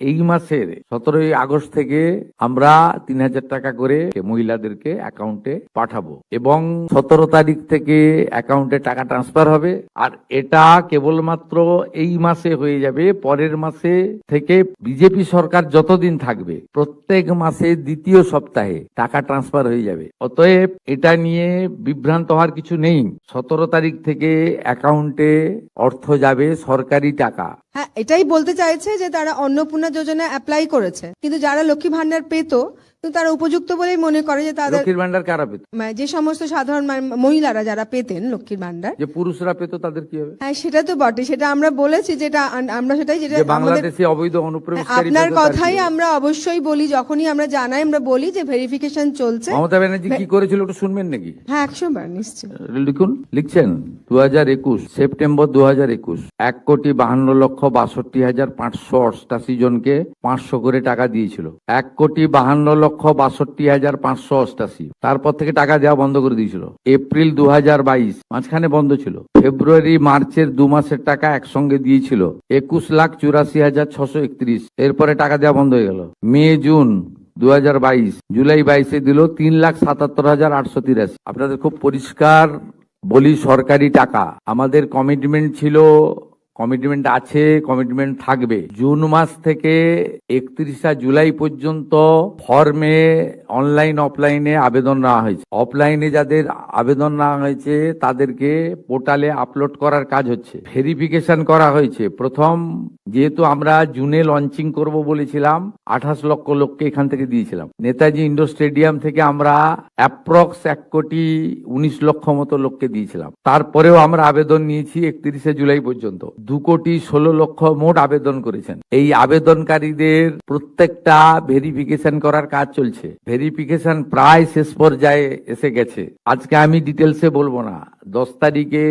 এই মাসের 17ই আগস্ট থেকে আমরা 3,000 টাকা করে মহিলাদেরকে অ্যাকাউন্টে পাঠাবো এবং 17 তারিখ থেকে অ্যাকাউন্টে টাকা ট্রান্সফার হবে। আর এটা কেবলমাত্র এই মাসে হয়ে যাবে, পরের মাসে থেকে বিজেপি সরকার যতদিন থাকবে প্রত্যেক মাসে দ্বিতীয় সপ্তাহে টাকা ট্রান্সফার হয়ে যাবে। অতএব এটা নিয়ে বিভ্রান্ত হওয়ার কিছু নেই। 17 তারিখ থেকে অ্যাকাউন্টে অর্থ যাবে, সরকারি টাকা। হ্যাঁ, এটাই বলতে চাইছে যে তারা অন্নপূর্ণা যোজনা অ্যাপ্লাই করেছে, কিন্তু যারা লক্ষ্মী ভান্ডার পেত কিন্তু তারা উপযুক্ত বলেই মনে করে যে তাদের লক্ষ্মীর ভান্ডার কারা পেত? যে সমস্ত সাধারণ মহিলারা যারা পেতেন লক্ষ্মীর ভান্ডার, যে পুরুষরা পেত তাদের কি হবে? হ্যাঁ, সেটা তো বটে, সেটা আমরা বলেছি, যেটা আমরা সেটাই, যেটা বাংলাদেশে অবৈধ অনুপ্রবেশকারী আপনার কথাই আমরা অবশ্যই বলি, যখনই আমরা জানাই আমরা বলি যে ভেরিফিকেশন চলছে। মমতা ব্যানার্জি কি করেছিল একটু শুনবেন নাকি? হ্যাঁ, 100 বার নিশ্চয় লিখছেন 2021 সেপ্টেম্বর 2021 1,52,62,588 জনকে 500 করে টাকা দিয়েছিল। 1,52,62,588। তারপর থেকে টাকা দেওয়া বন্ধ করে দিয়েছিল। এপ্রিল 2022 মাঝখানে বন্ধ ছিল। ফেব্রুয়ারি মার্চের 2 মাসের টাকা একসঙ্গে দিয়েছিল 21,84,631। এরপরে টাকা দেওয়া বন্ধ হয়ে গেল। মে জুন 2022, জুলাই 22-এ দিল 3,77,883। আপনাদের খুব পরিষ্কার বলি, সরকারি টাকা। আমাদের কমিটমেন্ট ছিল, কমিটমেন্ট আছে, কমিটমেন্ট থাকবে। জুন মাস থেকে 31 জুলাই পর্যন্ত ফর্মে অনলাইন অফলাইনে আবেদন নেওয়া হয়েছে। অফলাইনে যাদের আবেদন নেওয়া হয়েছে তাদেরকে পোর্টালে আপলোড করার কাজ হচ্ছে, ভেরিফিকেশন করা হয়েছে। প্রথম যেহেতু আমরা জুনে লঞ্চিং করব বলেছিলাম, 28 লক্ষ লোককে এখান থেকে দিয়েছিলাম। নেতাজি ইন্ডোর স্টেডিয়াম থেকে আমরা অ্যাপ্রক্স 1,19,00,000 মতো লোককে দিয়েছিলাম। তারপরেও আমরা আবেদন নিয়েছি 31 জুলাই পর্যন্ত। 2,16,00,000 মোট আবেদন করেছেন। এই আবেদনকারীদের প্রত্যেকটা ভেরিফিকেশন করার কাজ চলছে। ভেরিফিকেশন প্রায় শেষ পর্যায়ে এসে গেছে। আজকে আমি ডিটেলসে বলবো না। 10 তারিখে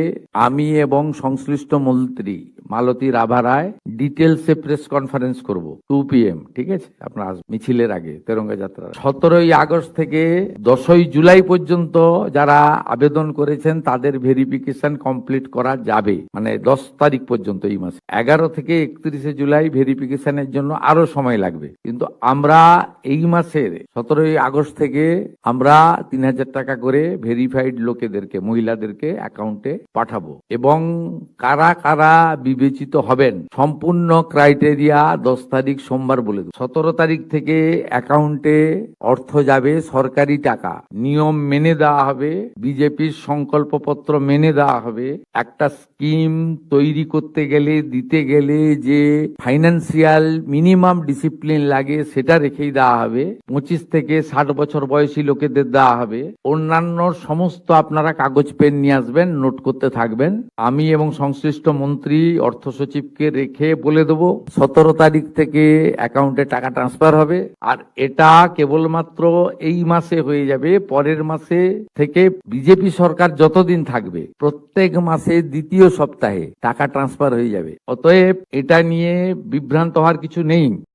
আমি এবং সংশ্লিষ্ট মন্ত্রী মালতী রাভা রায় ডিটেলসে প্রেস কনফারেন্স করব 2 PM, ঠিক আছে? আপনার মিছিলের আগে তেরঙ্গা যাত্রা। 17ই আগস্ট থেকে 10ই জুলাই পর্যন্ত যারা আবেদন করেছেন তাদের ভেরিফিকেশন কমপ্লিট করা যাবে, মানে 10 তারিখ পর্যন্ত এই মাসে। 11 থেকে 31 জুলাই ভেরিফিকেশনের জন্য আরো সময় লাগবে। কিন্তু আমরা এই মাসের 17ই আগস্ট থেকে আমরা 3,000 টাকা করে ভেরিফাইড লোকেদেরকে, মহিলাদেরকে অ্যাকাউন্টে পাঠাবো এবং কারা কারা বিবেচিত হবেন সম্পূর্ণ ক্রাইটেরিয়া 10 তারিখ সোমবার বলে দেব। 17 তারিখ থেকে অ্যাকাউন্টে অর্থ যাবে, সরকারি টাকা। নিয়ম মেনে দেওয়া হবে, বিজেপির সংকল্পপত্র মেনে দেওয়া হবে। একটা স্কিম তৈরি করতে গেলে, দিতে গেলে যে ফাইন্যান্সিয়াল মিনিমাম ডিসিপ্লিন লাগে সেটা রেখেই দেওয়া হবে। 25 থেকে 60 বছর বয়সী লোকেদের দেওয়া হবে। অন্যান্য সমস্ত আপনারা কাগজ পেন নিয়ে আসবেন, নোট করতে থাকবেন। আমি এবং সংশ্লিষ্ট মন্ত্রী অর্থ সচিবকে রেখে বলে দেবো 17 তারিখ থেকে অ্যাকাউন্টে টাকা ট্রান্সফার হবে। আর এটা কেবলমাত্র এই মাসে হয়ে যাবে, পরের মাসে থেকে বিজেপি সরকার যতদিন থাকবে প্রত্যেক মাসে দ্বিতীয় সপ্তাহে টাকা ট্রান্সফার হয়ে যাবে। অতএব এটা নিয়ে বিভ্রান্ত হওয়ার কিছু নেই।